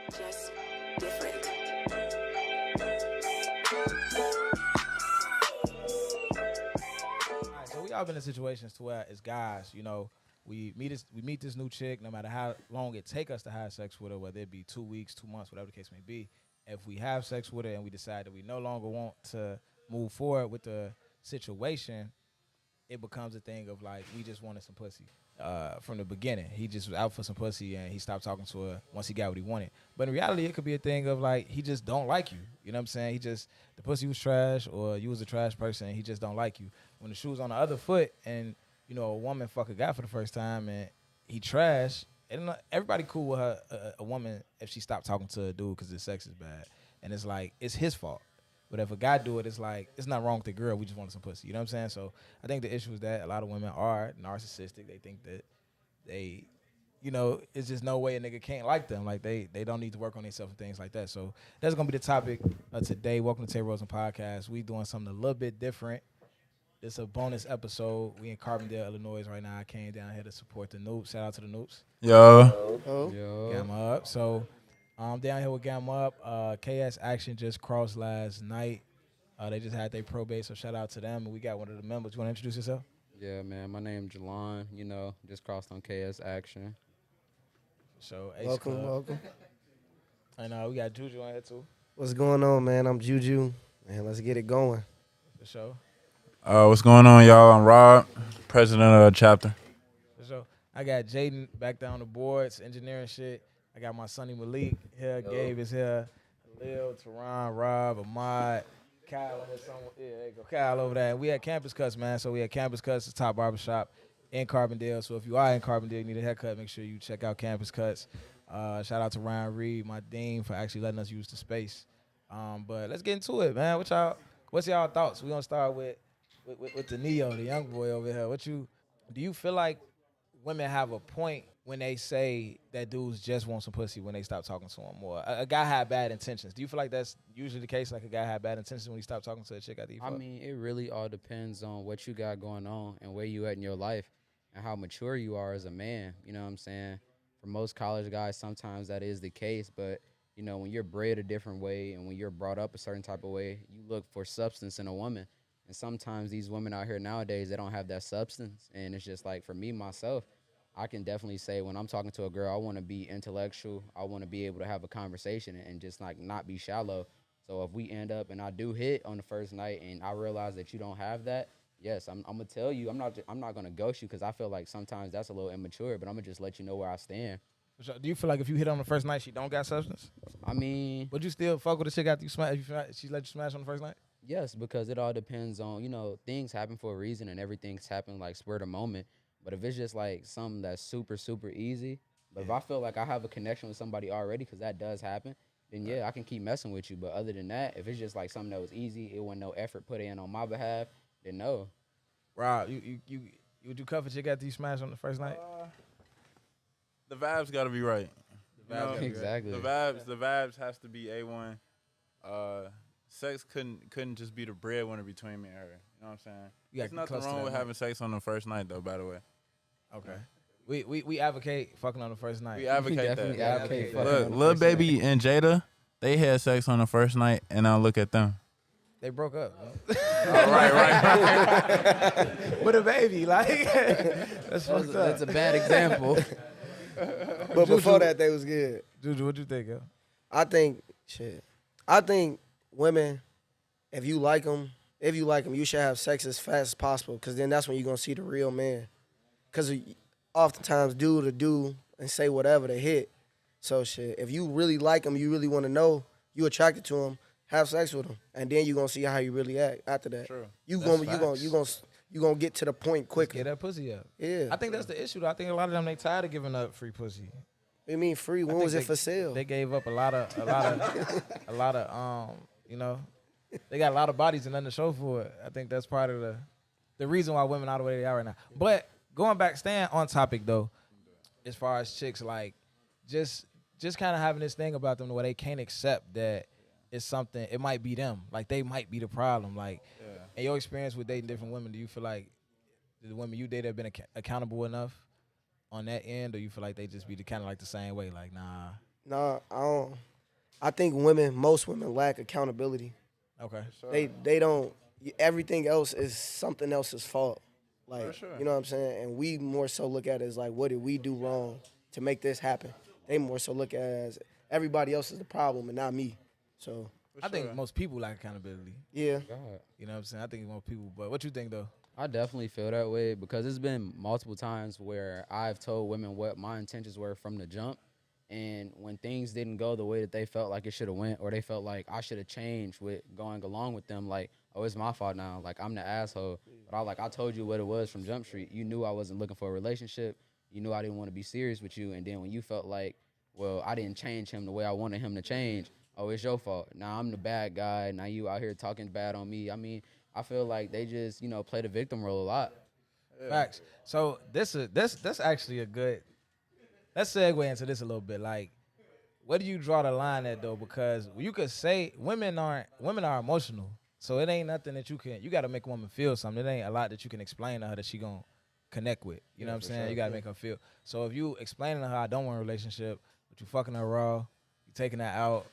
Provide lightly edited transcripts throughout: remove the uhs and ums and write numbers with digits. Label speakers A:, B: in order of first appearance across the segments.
A: Just different.
B: All right, so we all been in situations to where as guys, we meet this new chick, no matter how long it take us to have sex with her, whether it be 2 weeks, 2 months, whatever the case may be. If we have sex with her and we decide that we no longer want to move forward with the situation, it becomes a thing of like we just wanted some pussy. From the beginning, he just was out for some pussy and he stopped talking to her once he got what he wanted. But in reality, it could be a thing of like he just don't like you. You know what I'm saying? The pussy was trash, or you was a trash person and he just don't like you. When the shoe's on the other foot and a woman fuck a guy for the first time and he trash, and everybody cool with her, a woman if she stopped talking to a dude because the sex is bad, and it's like it's his fault. But if a guy do it, it's like it's not wrong with the girl. We just wanted some pussy. You know what I'm saying? So I think the issue is that a lot of women are narcissistic. They think that it's just no way a nigga can't like them. Like they don't need to work on themselves and things like that. So that's gonna be the topic of today. Welcome to Tay Rosen Podcast. We doing something a little bit different. It's a bonus episode. We in Carbondale, Illinois right now. I came down here to support the Noobs. Shout out to the Noobs.
C: Yo.
B: Gamma up. So I'm down here with Gamma up. KS Action just crossed last night. They just had their probate, so shout out to them. And we got one of the members. You want to introduce yourself?
D: Yeah, man. My name's Jelon. Just crossed on KS Action.
B: So
E: Welcome.
B: And we got Juju on here too.
E: What's going on, man? I'm Juju. Man, let's get it going.
B: For sure.
C: What's going on, y'all? I'm Rob, president of the chapter.
B: For sure. I got Jaden back down the boards, engineering shit. I got my sonny Malik here. Gabe is here. Lil, Teron, Rob, Ahmad, Kyle over somewhere. Yeah, there you go. Kyle over there. We had Campus Cuts, man. So we had Campus Cuts, the top barbershop in Carbondale. So if you are in Carbondale, you need a haircut, make sure you check out Campus Cuts. Shout out to Ryan Reed, my dean, for actually letting us use the space. But let's get into it, man. What's y'all thoughts? We're gonna start with the Neo, the young boy over here. Do you feel like women have a point when they say that dudes just want some pussy when they stop talking to them? Or a guy had bad intentions. Do you feel like that's usually the case? Like a guy had bad intentions when he stopped talking to a chick after he fucked?
D: I mean, it really all depends on what you got going on and where you at in your life and how mature you are as a man. You know what I'm saying? For most college guys, sometimes that is the case. But, when you're bred a different way and when you're brought up a certain type of way, you look for substance in a woman. And sometimes these women out here nowadays, they don't have that substance. And it's just like, for me, myself, I can definitely say when I'm talking to a girl, I want to be intellectual. I want to be able to have a conversation and just like not be shallow. So if we end up and I do hit on the first night and I realize that you don't have that, yes, I'm gonna tell you. I'm not gonna ghost you because I feel like sometimes that's a little immature. But I'm gonna just let you know where I stand.
B: Do you feel like if you hit on the first night, she don't got substance?
D: I mean,
B: would you still fuck with a chick after you smash? If she let you smash on the first night?
D: Yes, because it all depends on, things happen for a reason and everything's happened like spur of the moment. But if it's just like something that's super, super easy, but if I feel like I have a connection with somebody already, because that does happen, then yeah, I can keep messing with you. But other than that, if it's just like something that was easy, it wasn't no effort put in on my behalf, then no.
B: Rob, would you cuff a chick after you smash on the first night?
C: The vibes got to be right.
D: Exactly.
C: The vibes has to be A1. Sex couldn't just be the breadwinner between me and her. You know what I'm saying? There's nothing wrong with having sex on the first night, though, by the way.
B: Okay. We advocate fucking on the first night.
C: We advocate
D: definitely
C: that.
D: advocate
C: Look,
D: fucking on the
C: Lil
D: first
C: Baby
D: night.
C: and Jada, they had sex on the first night, and now look at them.
B: They broke up.
C: Right.
B: With a baby, like that's fucked up.
D: That's a bad example.
E: But before that, they was good.
B: Juju, what you think, yo?
E: I think women, if you like them, you should have sex as fast as possible, because then that's when you're going to see the real man. Because oftentimes dude will do and say whatever to hit. So shit, if you really like them, you really want to know, you attracted to them, have sex with them, and then you're going to see how you really act after that.
C: True.
E: You gonna get to the point quicker.
B: Get that pussy up.
E: Yeah.
B: I think that's the issue, though. I think a lot of them, they tired of giving up free pussy.
E: You mean free? When was it for sale?
B: They gave up a lot of, they got a lot of bodies and nothing to show for it. I think that's part of the reason why women are the way they are right now. But going back, staying on topic though, as far as chicks, like just kind of having this thing about them where they can't accept that it's something, it might be them. Like they might be the problem. Like in your experience with dating different women, do you feel like the women you date have been accountable enough on that end, or you feel like they just be kind of like the same way? Like, nah.
E: Nah, I don't. I think most women lack accountability.
B: Okay.
C: Sure.
E: They don't. Everything else is something else's fault. Like,
C: sure.
E: you know what I'm saying? And we more so look at it as like, what did we do wrong to make this happen? They more so look at it as everybody else is the problem and not me. So
B: I think most people lack accountability.
E: yeah,
D: God.
B: You know what I'm saying? I think most people. But what you think though?
D: I definitely feel that way because it's been multiple times where I've told women what my intentions were from the jump. And when things didn't go the way that they felt like it should have went, or they felt like I should have changed with going along with them, like, oh, it's my fault now. Like, I'm the asshole. But I told you what it was from Jump Street. You knew I wasn't looking for a relationship. You knew I didn't want to be serious with you. And then when you felt like, well, I didn't change him the way I wanted him to change, oh, it's your fault. Now I'm the bad guy. Now you out here talking bad on me. I mean, I feel like they just, play the victim role a lot.
B: Yeah. Facts. So that's actually a good. Let's segue into this a little bit. Like, where do you draw the line at though? Because you could say women are emotional, so it ain't nothing that you got to make a woman feel something. It ain't a lot that you can explain to her that she gonna connect with. You know what I'm saying? Sure. You gotta make her feel. So if you explaining to her, I don't want a relationship, but you fucking her raw, you taking her out.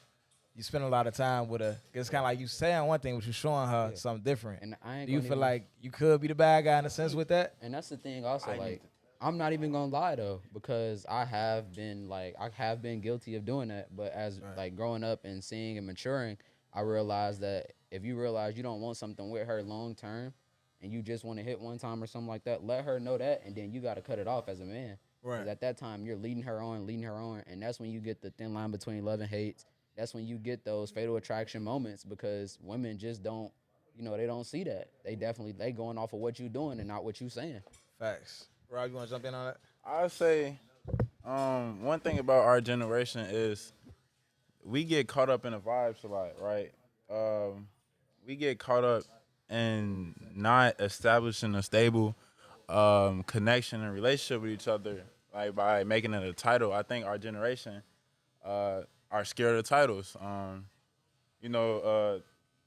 B: You spend a lot of time with her. It's kind of like you saying one thing, but you showing her something different. And do you feel like you could be the bad guy in a sense with that?
D: And that's the thing also, I'm not even gonna lie though, because I have been guilty of doing that. But as growing up and seeing and maturing, I realized that if you realize you don't want something with her long term, and you just want to hit one time or something like that, let her know that, and then you got to cut it off as a man. Right. 'Cause at that time you're leading her on, and that's when you get the thin line between love and hate. That's when you get those fatal attraction moments, because women just don't, they don't see that. They going off of what you doing and not what you saying.
B: Facts. Rob, you want to jump in on that?
C: I'd say one thing about our generation is we get caught up in the vibes a lot, right? We get caught up in not establishing a stable connection and relationship with each other, like by making it a title. I think our generation are scared of titles.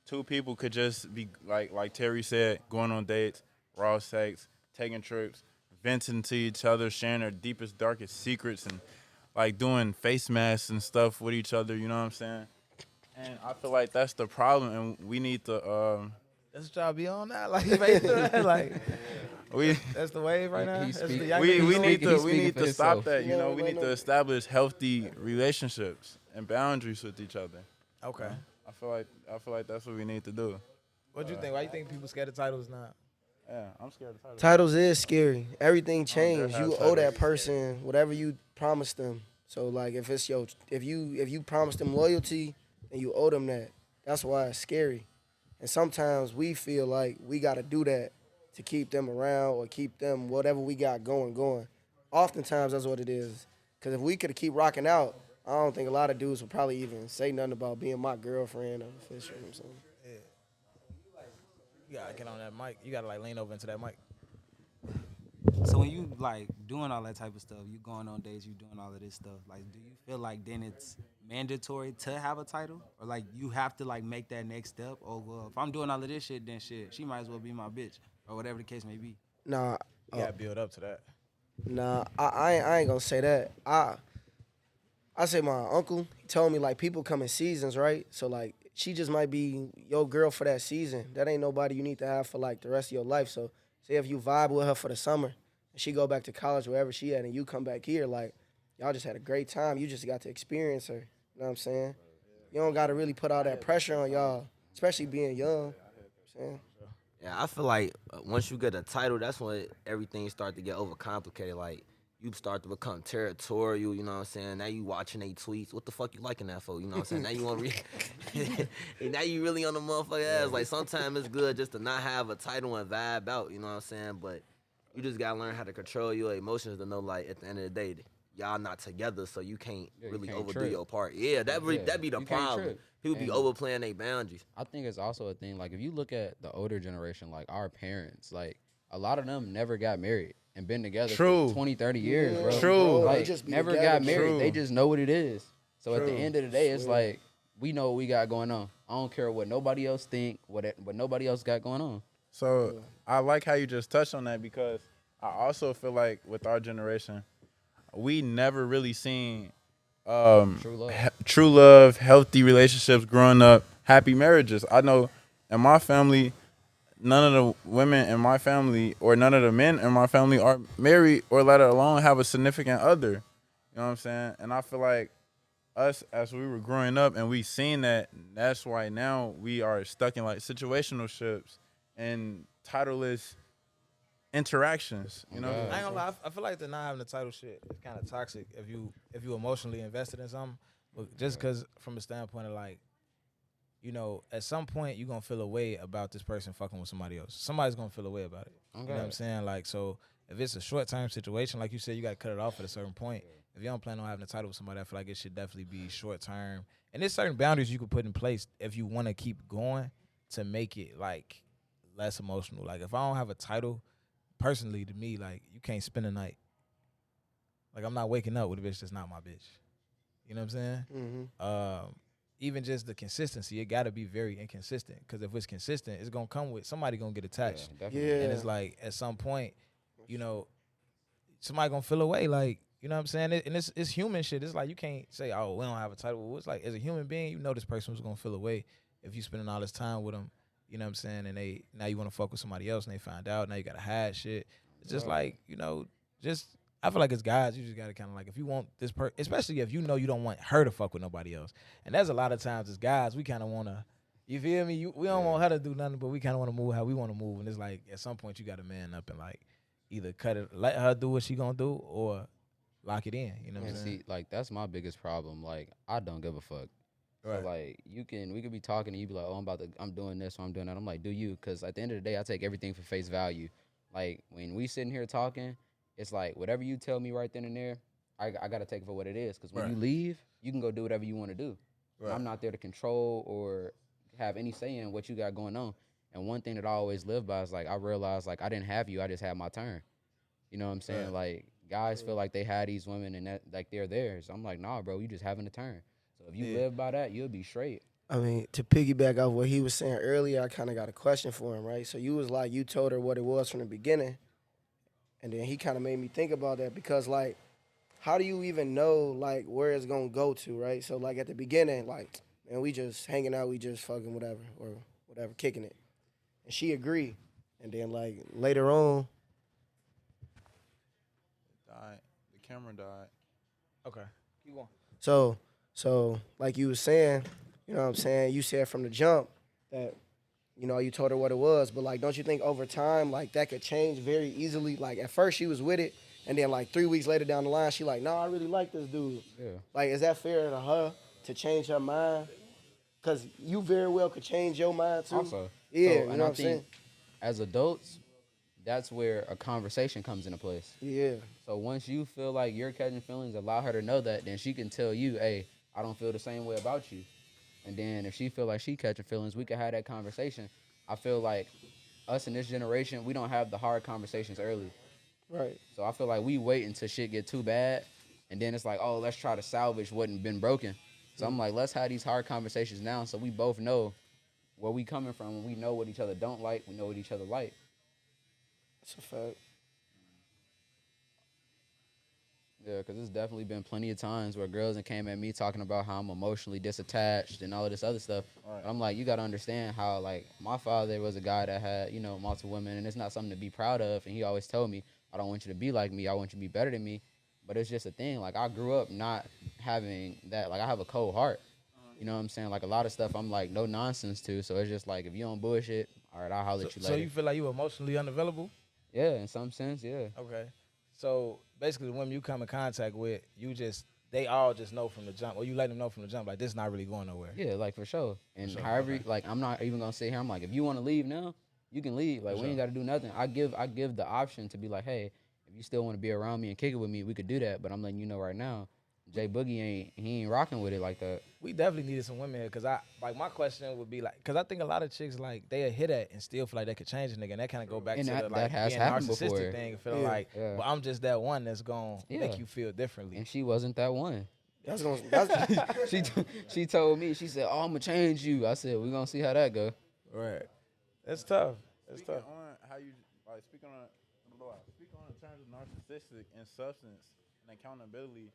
C: Two people could just be like Terry said, going on dates, raw sex, taking trips, venting to each other, sharing their deepest, darkest secrets, and like doing face masks and stuff with each other. You know what I'm saying? And I feel like that's the problem, and we need to.
B: That's what y'all be on now, like that's the wave right now.
C: We need to stop that. We need to establish healthy relationships and boundaries with each other.
B: Okay.
C: I feel like that's what we need to do.
B: What do you think? Why you think people scared of titles now?
C: Yeah, I'm scared of titles.
E: Titles is scary. Everything changed. You owe that person whatever you promised them. So like if you promised them loyalty and you owe them that, that's why it's scary. And sometimes we feel like we got to do that to keep them around or keep them whatever we got going. Oftentimes that's what it is. Because if we could keep rocking out, I don't think a lot of dudes would probably even say nothing about being my girlfriend or Fisher or something.
B: Yeah. You gotta get on that mic. You gotta lean over into that mic.
A: So when you doing all that type of stuff, you going on dates, you doing all of this stuff, do you feel like then it's mandatory to have a title? Or you have to make that next step? Or well, if I'm doing all of this shit, then shit, she might as well be my bitch. Or whatever the case may be.
E: Nah.
B: You gotta build up to that.
E: Nah, I ain't gonna say that. I say my uncle, he told me people come in seasons, right? So she just might be your girl for that season. That ain't nobody you need to have for the rest of your life. So say if you vibe with her for the summer and she go back to college wherever she at and you come back here, y'all just had a great time. You just got to experience her. You know what I'm saying? You don't gotta really put all that pressure on y'all, especially being young. You know what I'm saying?
F: Yeah, I feel like once you get a title, that's when everything start to get overcomplicated. You start to become territorial, you know what I'm saying? Now you watching they tweets. What the fuck you liking that for? You know what I'm saying? Now you want to now you really on the motherfucker ass. Sometimes it's good just to not have a title and vibe out, you know what I'm saying? But you just got to learn how to control your emotions to know, at the end of the day, y'all not together, so you can't really overdo your part. Yeah, that be the problem. People be overplaying their boundaries.
D: I think it's also a thing, if you look at the older generation, our parents, a lot of them never got married and been together for 20, 30 years, bro.
C: True.
E: They just
D: never got married.
C: True.
D: They just know what it is. So at the end of the day, it's we know what we got going on. I don't care what nobody else think, what nobody else got going on.
C: So I like how you just touched on that, because I also feel like with our generation, we never really seen
D: True love.
C: true love, healthy relationships, growing up, happy marriages. I know in my family, none of the women in my family or none of the men in my family are married or let alone have a significant other. You know what I'm saying? And I feel like us as we were growing up and we seen that, that's why now we are stuck in like situational ships and titleless interactions. You know?
D: God.
B: I ain't gonna lie. I feel like the not having the title shit is kind of toxic if you emotionally invested in something. But just because from a standpoint of like, you know, at some point you're gonna feel a way about this person fucking with somebody else. Somebody's gonna feel a way about it. You know what I'm saying? Like, so if it's a short term situation, like you said, you gotta cut it off at a certain point. If you don't plan on having a title with somebody, I feel like it should definitely be short term. And there's certain boundaries you can put in place if you want to keep going to make it like less emotional. Like if I don't have a title, personally to me, like you can't spend a night. Like I'm not waking up with a bitch that's not my bitch. You know what I'm saying?
E: Mm-hmm.
B: Even just the consistency, it got to be very inconsistent. Because if it's consistent, it's gonna come with somebody gonna get attached.
D: Definitely.
E: Yeah.
B: And it's like at some point, you know, somebody gonna feel away. Like, you know what I'm saying? And it's human shit. It's like you can't say, oh, we don't have a title. Well, it's like as a human being, you know this person was gonna feel away if you spending all this time with them. You know what I'm saying? And they now you want to fuck with somebody else and they find out. Now you gotta hide shit. It's just like, you know, just I feel like as guys, you just gotta kind of like if you want this person, especially if you know you don't want her to fuck with nobody else. And there's a lot of times as guys, we kind of wanna. You feel me? We don't want her to do nothing, but we kind of want to move how we want to move. And it's like at some point you got to man up and like either cut it, let her do what she gonna do, or lock it in. You know what I'm
D: And
B: saying?
D: see, like that's my biggest problem. Like I don't give a fuck.
B: Right.
D: So like we could be talking and you be like, oh, I'm doing this or I'm doing that. I'm like, do you? Because at the end of the day, I take everything for face value. Like when we sitting here talking, it's like whatever you tell me right then and there, I gotta take it for what it is. Because when you leave, you can go do whatever you want to do. And I'm not there to control or have any say in what you got going on. And one thing that I always live by is like I realized like I didn't have you, I just had my turn. You know what I'm saying? Like guys feel like they had these women and that like they're theirs. I'm like, nah, bro, you just having a turn. So if you live by that, you'll be straight.
E: I mean, to piggyback off what he was saying earlier, I kind of got a question for him, right? So you was like, you told her what it was from the beginning, and then he kind of made me think about that because, like, how do you even know, like, where it's gonna go to, right? So, like, at the beginning, like, man, we just hanging out, we just fucking whatever, or whatever, kicking it. And she agreed. And then, like, later on,
C: Died. The camera died.
B: Okay. Keep going.
E: so, like you was saying, you know what I'm saying? You said from the jump that, you know, you told her what it was, but, like, don't you think over time, like, that could change very easily? Like, at first she was with it, and then, like, 3 weeks later down the line, she like, no, I really like this dude.
D: Yeah.
E: Like, is that fair to her to change her mind? Because you very well could change your mind, too.
D: Also,
E: Yeah,
D: so,
E: you
D: and
E: know
D: I
E: what I'm
D: think
E: saying?
D: as adults, that's where a conversation comes into place.
E: Yeah.
D: So once you feel like you're catching feelings, allow her to know that, then she can tell you, hey, I don't feel the same way about you. And then if she feel like she catching feelings, we can have that conversation. I feel like us in this generation, we don't have the hard conversations early.
E: Right.
D: So I feel like we wait until shit get too bad, and then it's like, oh, let's try to salvage what been broken. So I'm like, let's have these hard conversations now, so we both know where we coming from, and we know what each other don't like, we know what each other like.
E: That's a fact.
D: Yeah, because there's definitely been plenty of times where girls that came at me talking about how I'm emotionally disattached and all of this other stuff.
C: Right.
D: But I'm like, you got to understand how, like, my father was a guy that had, you know, multiple women, and it's not something to be proud of. And he always told me, I don't want you to be like me. I want you to be better than me. But it's just a thing. Like, I grew up not having that. Like, I have a cold heart. You know what I'm saying? Like, a lot of stuff I'm like, no nonsense to. So it's just like, if you don't bullshit, all right, I'll holler at you
B: So
D: later.
B: you feel like you emotionally unavailable?
D: Yeah, in some sense, yeah.
B: Okay. So basically, the women you come in contact with, they all just know from the jump, or you let them know from the jump, like this not really going nowhere.
D: Yeah, like for sure. And
B: sure,
D: however,
B: okay.
D: like I'm not even gonna sit here. I'm like, if you want to leave now, you can leave. Like we ain't got to do nothing. I give the option to be like, hey, if you still want to be around me and kick it with me, we could do that. But I'm letting you know right now, Jay Boogie ain't rocking with it like that.
B: We definitely needed some women here, cause my question would be like, cause I think a lot of chicks like they hit that and still feel like they could change a nigga, and that kind of go back
D: And
B: to
D: that-
B: the
D: that
B: like
D: has
B: being
D: happened
B: narcissistic
D: before.
B: thing, feeling
E: Yeah.
B: like,
D: Yeah.
B: well, I'm just that one that's gonna make
D: Yeah.
B: you feel differently.
D: And she wasn't that one.
E: That's gonna. That's,
D: She told me, she said, oh, I'm gonna change you. I said, we gonna see how that go.
B: Right. That's tough. That's
C: Speaking
B: tough.
C: on how you like speaking on in terms of narcissistic and substance and accountability,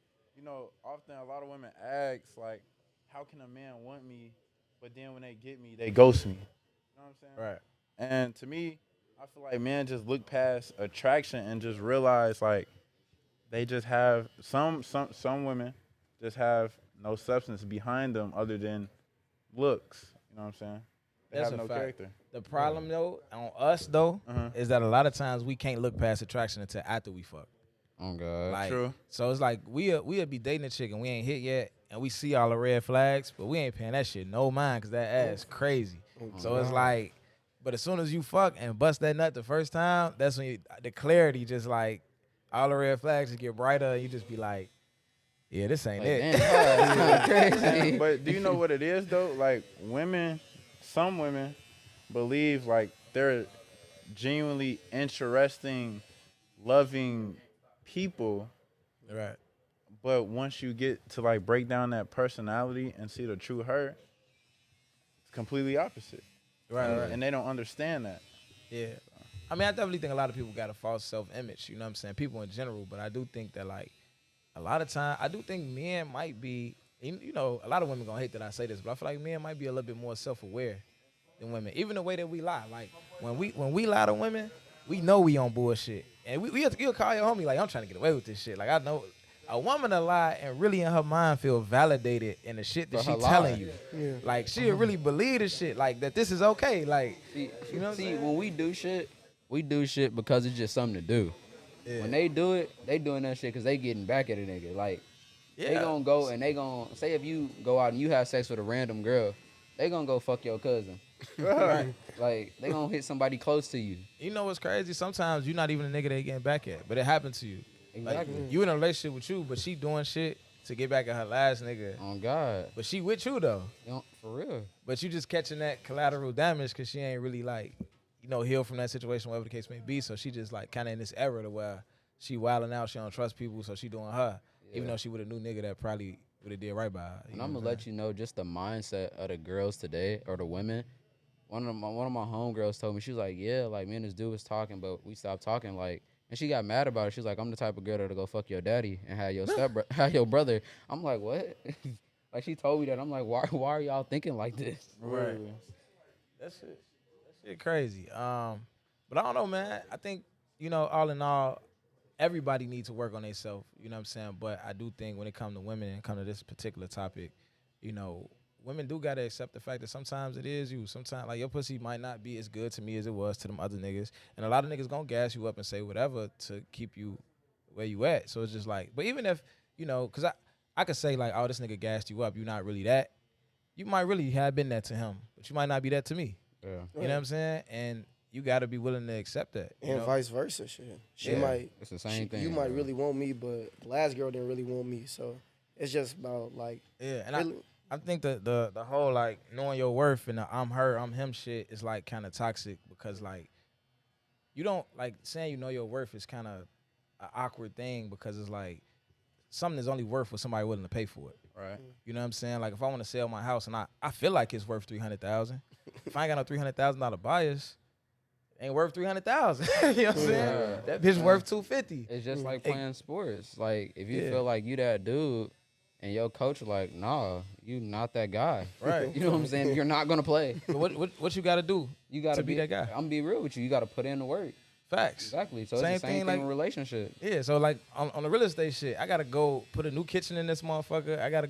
C: often a lot of women ask like, how can a man want me, but then when they get me, they ghost me. You know what I'm saying?
B: Right.
C: And to me, I feel like men just look past attraction and just realize like they just have some women just have no substance behind them other than looks. You know what I'm saying? They
B: That's
C: have
B: a
C: no
B: fact.
C: character.
B: The problem though on us though is that a lot of times we can't look past attraction until after we fuck.
D: Oh God.
B: Like,
C: True.
B: so it's like we'll be dating a chick and we ain't hit yet, and we see all the red flags, but we ain't paying that shit no mind because that ass crazy. So it's like, but as soon as you fuck and bust that nut the first time, that's when the clarity just like all the red flags just get brighter, and you just be like, yeah, this ain't
D: Like,
B: it.
D: damn, crazy.
C: But do you know what it is though? Like some women believe like they're genuinely interesting, loving people,
B: Right.
C: but once you get to like break down that personality and see the true her, it's completely opposite.
B: Right.
C: and,
B: Right.
C: and they don't understand that.
B: Yeah. I mean, I definitely think a lot of people got a false self-image, you know what I'm saying? People in general, but I do think that, like, a lot of time, I do think men might be, you know, a lot of women gonna hate that I say this, but I feel like men might be a little bit more self-aware than women. Even the way that we lie. Like, when we lie to women, we know we on bullshit. And you'll call your homie, like, I'm trying to get away with this shit. Like, I know a woman to lie and really in her mind feel validated in the shit that
D: For
B: she
D: her
B: telling
D: lie.
B: you.
E: Yeah.
B: Like, she'll really believe the shit, like, that this is okay. Like,
D: See,
B: you know what I'm saying?
D: when we do shit because it's just something to do.
B: Yeah.
D: When they do it, they doing that shit because they getting back at a nigga. Like, they gonna go and they gonna, say if you go out and you have sex with a random girl, they gonna go fuck your cousin.
B: Right.
D: Like, they gonna hit somebody close to you.
B: You know what's crazy? Sometimes you're not even a nigga they getting back at, but it happened to you.
D: Exactly.
B: Like, you in a relationship with you, but she doing shit to get back at her last nigga.
D: Oh God.
B: But she with you though.
D: You know, for real.
B: But you just catching that collateral damage because she ain't really like, you know, healed from that situation, whatever the case may be. So she just like kind of in this era to where she wilding out, she don't trust people, so she doing her. Even though she with a new nigga that probably would have did right by her.
D: And I'm gonna let you know just the mindset of the girls today or the women. One of my homegirls told me, she was like, yeah, like me and this dude was talking, but we stopped talking. Like, and she got mad about it. She was like, I'm the type of girl that'll go fuck your daddy and have your have your brother. I'm like, what? Like, she told me that. I'm like, why are y'all thinking like this?
B: Right. That shit crazy. But I don't know, man. I think, you know, all in all, everybody needs to work on themselves. You know what I'm saying? But I do think when it comes to women and come to this particular topic, you know, women do gotta accept the fact that sometimes it is you. Sometimes like your pussy might not be as good to me as it was to them other niggas, and a lot of niggas gonna gas you up and say whatever to keep you where you at. So it's just like, but even if you know, cause I could say like, oh, this nigga gassed you up, you not really that. You might really have been that to him, but you might not be that to me.
D: Yeah.
B: You know what I'm saying? And you gotta be willing to accept that. You
E: And
B: know?
E: vice versa, shit. She
B: Yeah.
E: might.
D: It's the same thing.
E: You might
D: bro.
E: really want me, but the last girl didn't really want me. So it's just about like.
B: Yeah, and
E: Really?
B: I think the whole like knowing your worth and the I'm her, I'm him shit is like kind of toxic because like you don't like saying you know your worth is kind of an awkward thing because it's like something is only worth what somebody willing to pay for it.
C: Right.
B: You know what I'm saying? Like if I want to sell my house and I feel like it's worth $300,000, if I ain't got no $300,000 buyers, it ain't worth $300,000. You know what I'm saying? That bitch worth $250.
D: It's just like
B: Hey.
D: playing sports. Like, if you
B: Yeah.
D: feel like you that dude and your coach like, nah, you not that guy.
B: Right.
D: You know what I'm saying? You're not gonna play.
B: So what you got to do?
D: You gotta
B: To be that guy.
D: I'm be real with you. You gotta put in the work.
B: Facts.
D: Exactly. So
B: Same
D: it's the
B: thing,
D: same thing
B: like-
D: in a relationship.
B: Yeah, so like on the real estate shit, I gotta go put a new kitchen in this motherfucker. I gotta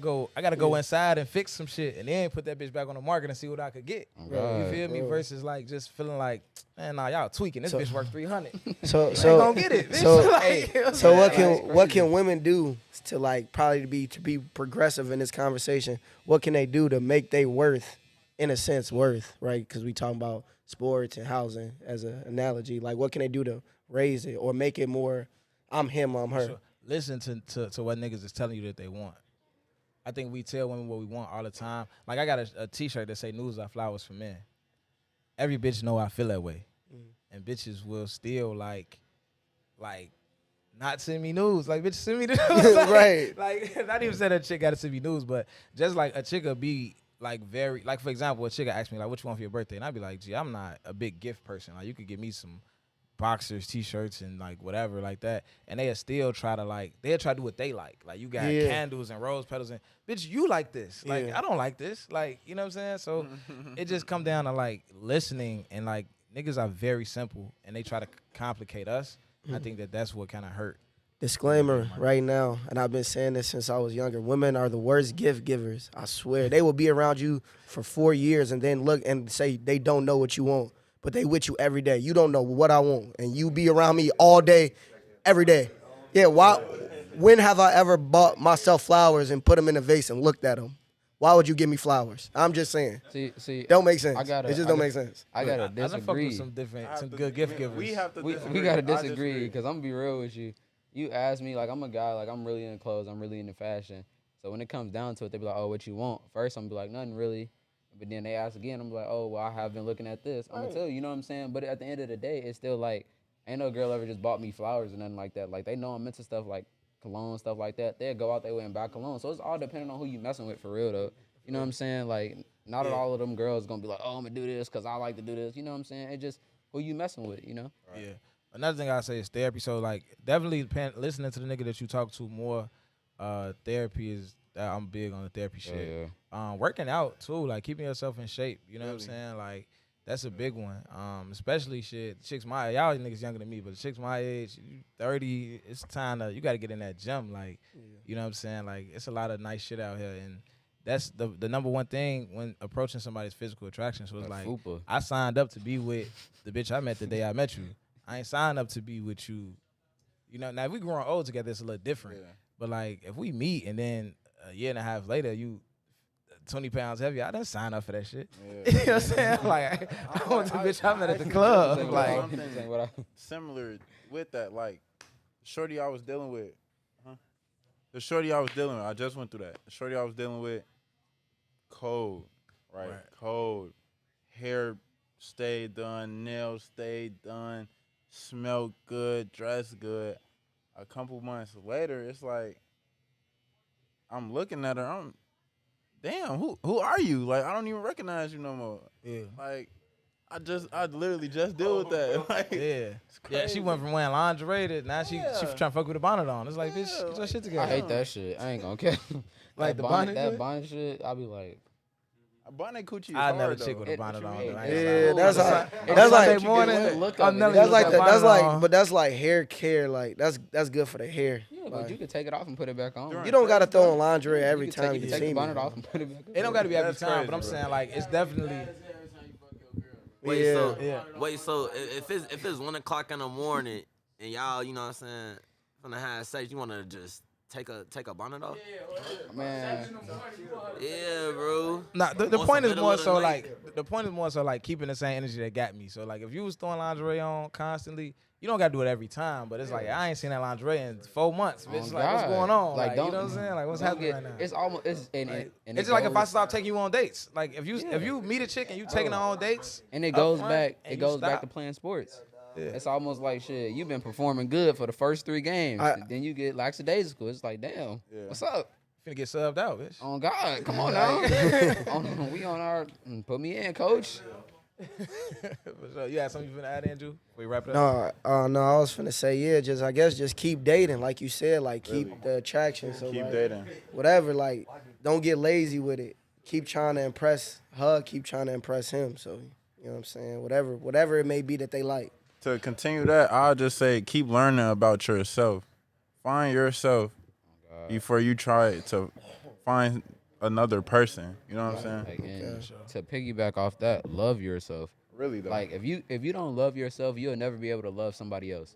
B: go inside and fix some shit and then put that bitch back on the market and see what I could get.
D: Oh,
B: You
D: God.
B: feel me?
E: Bro.
B: Versus like just feeling like, man, nah, y'all tweaking. This
E: So-
B: bitch worth 300.
E: So
B: Ain't gonna get it. Bitch. Like,
E: So what
B: like,
E: can women do to like probably to be progressive in this conversation? What can they do to make their worth, in a sense, worth, right? Because we talking about sports and housing as an analogy. Like, what can they do to raise it or make it more? I'm him, I'm her.
B: So listen to what niggas is telling you that they want. I think we tell women what we want all the time. Like I got a t-shirt that say "News are flowers for men." Every bitch know I feel that way, and bitches will still like not send me news. Like bitch, send me the news. Like,
E: Right.
B: Like not even saying a chick got to send me news, but just like a chick will be like very like for example, a chick asked me like, "What you want for your birthday?" And I'd be like, "Gee, I'm not a big gift person. Like you could give me some boxers, t-shirts, and like whatever like that, and they'll still try to do what they like. Like you got
E: Yeah.
B: candles and rose petals, and bitch, you like this. Like
E: Yeah.
B: I don't like this. Like you know what I'm saying? So it just come down to like listening, and like niggas are very simple, and they try to complicate us. I think that's what kind of hurt.
E: Disclaimer right now, and I've been saying this since I was younger. Women are the worst gift givers. I swear. They will be around you for 4 years and then look and say they don't know what you want, but they with you every day. You don't know what I want, and you be around me all day, every day. Yeah, why? When have I ever bought myself flowers and put them in a vase and looked at them? Why would you give me flowers? I'm just saying.
D: See,
E: Don't make sense.
D: I
E: It just don't make sense.
D: I gotta
B: I done fucked with
D: disagree.
B: some good gift givers.
C: We have to
D: We
C: disagree.
D: gotta
C: I
D: disagree because I'm gonna be real with you. You ask me, like, I'm a guy, like, I'm really into clothes, I'm really into fashion. So when it comes down to it, they be like, oh, what you want? First, I'm gonna be like, nothing really. But then they ask again, I'm like, oh, well, I have been looking at this. I'm gonna tell you, you know what I'm saying? But at the end of the day, it's still like, ain't no girl ever just bought me flowers or nothing like that. Like, they know I'm into stuff like cologne, stuff like that. They'll go out their way and buy cologne. So it's all depending on who you messing with for real, though. You know what I'm saying? Like, not all of them girls gonna be like, oh, I'm gonna do this because I like to do this. You know what I'm saying? It's just who you messing with, you know?
B: Yeah. Another thing I say is therapy. So like definitely listening to the nigga that you talk to more. Therapy is I'm big on the therapy shit.
D: Yeah.
B: Working out too, like keeping yourself in shape. You know what I'm saying? Like that's a big one. Especially shit. Chicks y'all niggas younger than me, but chicks my age, 30, it's time to you got to get in that gym. Like you know what I'm saying? Like it's a lot of nice shit out here, and that's the number one thing when approaching somebody's physical attraction. So it's like
D: fupa.
B: I signed up to be with the bitch I met the day I met you. I ain't signed up to be with you. You know, now if we growing old together, it's a little different. Yeah. But like if we meet and then a year and a half later you 20 pounds heavier, I done sign up for that shit. Yeah. You know what I'm saying? Like I want the bitch I met at the club. Like
C: something similar with that. Like shorty I was dealing with. The shorty I was dealing with, I just went through that. The shorty I was dealing with, cold, right? Cold. Hair stayed done, nails stayed done, smelled good, dressed good. A couple months later, it's like I'm looking at her. Damn, who are you? Like I don't even recognize you no more. Yeah. Like I literally just deal with that. Like,
B: yeah. She went from wearing lingerie to now she trying to fuck with a bonnet on. It's like, bitch, get your shit together.
D: I hate that shit. I ain't gonna care.
B: Like the bonnet,
D: that bonnet shit, I'll be like.
C: A bonnet coochie is
B: I
C: hard,
B: never
C: though.
B: chick with a bonnet on.
E: Yeah, that's like that's like hair care. Like that's good for the hair.
D: Yeah, but you can take it off and put it back on.
E: You don't gotta throw on lingerie every time you
D: take
E: see
D: the bonnet
E: me.
D: off and put it back on.
B: It don't gotta be every time,
C: crazy,
B: but I'm
C: bro.
B: saying like it's definitely.
F: Wait, so if it's 1 o'clock in the morning and y'all, you know what I'm saying, from the high sex, you wanna just take a bonnet off?
D: Man.
F: Yeah, bro.
B: Nah, the
F: On
B: point
F: some
B: is more
F: middle of
B: so
F: the
B: like keeping the same energy that got me. So like if you was throwing lingerie on constantly, you don't gotta do it every time. But it's like I ain't seen that lingerie in 4 months. Bitch, like what's going on? Like you know what I'm saying? Like what's happening right now?
D: It's almost it's
B: just like if I stop taking you on dates. Like if you meet a chick and you taking her on dates,
D: and it goes
B: front,
D: back back to playing sports. Yeah. It's almost like shit. You've been performing good for the first 3 games, then you get lackadaisical. It's like, damn, what's up?
B: Finna get subbed out, bitch.
D: Oh God, come on now. We on our put me in, coach.
B: So you had something you finna add, Andrew? We wrap it up.
E: No, I was finna say just keep dating, like you said, like keep the attraction. So
C: Keep
E: like,
C: dating.
E: whatever, like don't get lazy with it. Keep trying to impress her. Keep trying to impress him. So you know what I'm saying. Whatever it may be that they like.
C: To continue that, I'll just say keep learning about yourself. Find yourself before you try to find another person. You know what I'm saying?
D: And to piggyback off that, love yourself.
C: Really though.
D: Like if you don't love yourself, you'll never be able to love somebody else.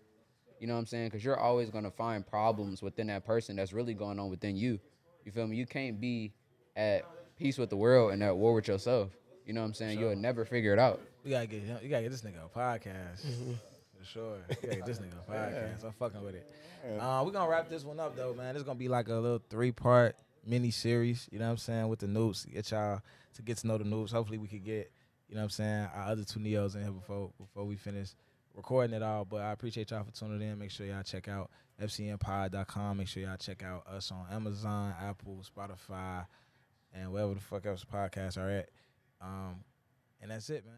D: You know what I'm saying? Because you're always gonna find problems within that person that's really going on within you. You feel me? You can't be at peace with the world and at war with yourself. You know what I'm saying? You'll never figure it out.
B: You gotta get this nigga a podcast. For sure. You gotta get this nigga a podcast. I'm fucking with it. We're gonna wrap this one up though, man. It's gonna be like a little 3-part mini series, you know what I'm saying, with the noobs. Get y'all to get to know the noobs. Hopefully we could get, you know what I'm saying, our other 2 Neos in here before we finish recording it all. But I appreciate y'all for tuning in. Make sure y'all check out fcnpod.com. Make sure y'all check out us on Amazon, Apple, Spotify, and wherever the fuck else podcasts are at. And that's it, man.